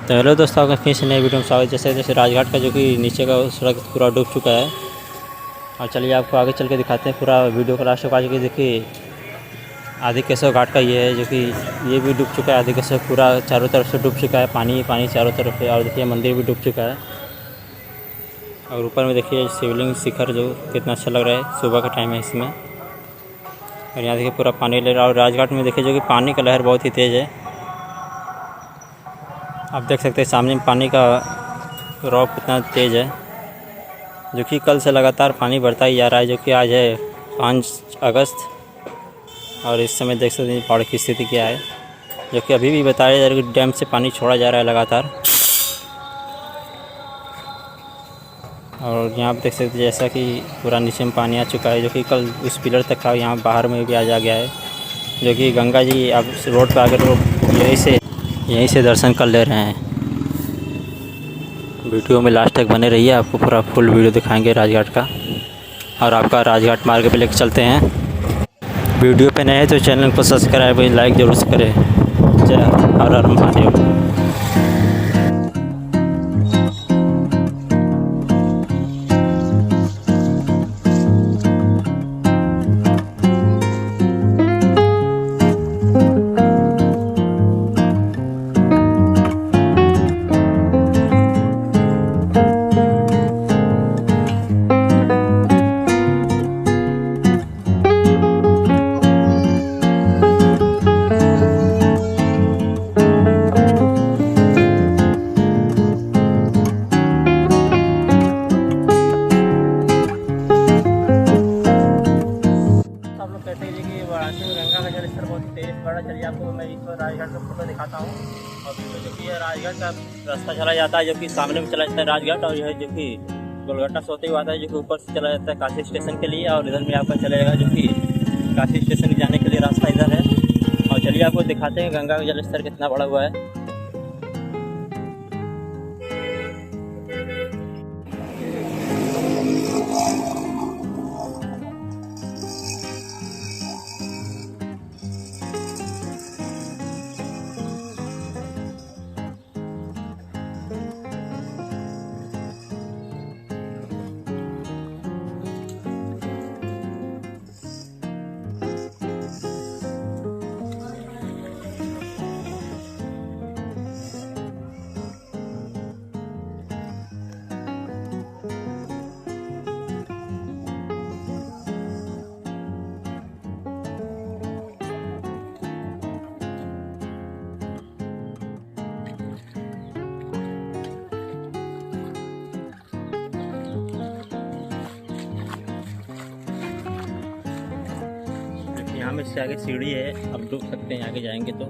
तो हेलो दोस्तों, आपका फिर से नए वीडियो में स्वागत। जैसे राजघाट का जो कि नीचे का सड़क पूरा डूब चुका है। और चलिए आपको आगे चल के दिखाते हैं पूरा वीडियो का लास्ट तक। आज के देखिए आदि केशव घाट का ये है जो कि ये भी डूब चुका है। आदि केशव पूरा चारों तरफ से डूब चुका है, पानी ही पानी चारों तरफ है। और देखिए मंदिर भी डूब चुका है। और ऊपर में देखिए शिवलिंग शिखर जो कितना अच्छा लग रहा है, सुबह का टाइम है इसमें। और यहाँ देखिए पूरा पानी ले रहा है। और राजघाट में देखिए जो कि पानी का लहर बहुत ही तेज़ है। आप देख सकते हैं सामने पानी का रॉक कितना तेज़ है, जो कि कल से लगातार पानी बढ़ता ही जा रहा है। जो कि आज है 5 अगस्त और इस समय देख सकते हैं बाढ़ की स्थिति क्या है, जो कि अभी भी बताया जा रहा है कि डैम से पानी छोड़ा जा रहा है लगातार। और यहाँ पर देख सकते हैं जैसा कि पूरा नीचे में पानी आ चुका है, जो कि कल उस पिलर तक था, यहाँ बाहर में भी आ जा गया है। जो कि गंगा जी अब रोड पर आकर लोग यहीं से दर्शन कर ले रहे हैं। वीडियो में लास्ट तक बने रहिए, आपको पूरा फुल वीडियो दिखाएंगे राजघाट का। और आपका राजघाट मार्ग पे लेकर चलते हैं। वीडियो पे नए हैं तो चैनल को सब्सक्राइब लाइक ज़रूर से करें। जय हर हर महादेव। कहते हैं कि वाराणसी में गंगा का जल स्तर बहुत तेज बढ़ा। चलिए आपको मैं इस राजघाट का फोटो दिखाता हूँ। और जो कि राजघाट का रास्ता चला जाता है, जो कि सामने में चला जाता है राजघाट। और यह जो कि गोलगट्टा सोते हुए आता है, जो कि ऊपर से चला जाता है काशी स्टेशन के लिए। और इधर में आपका चलेगा जो कि काशी स्टेशन जाने के लिए रास्ता इधर है। और चलिए आपको दिखाते हैं गंगा का जल स्तर कितना बढ़ा हुआ है। यहाँ में से आगे सीढ़ी है, अब डूब सकते हैं आगे जाएंगे तो।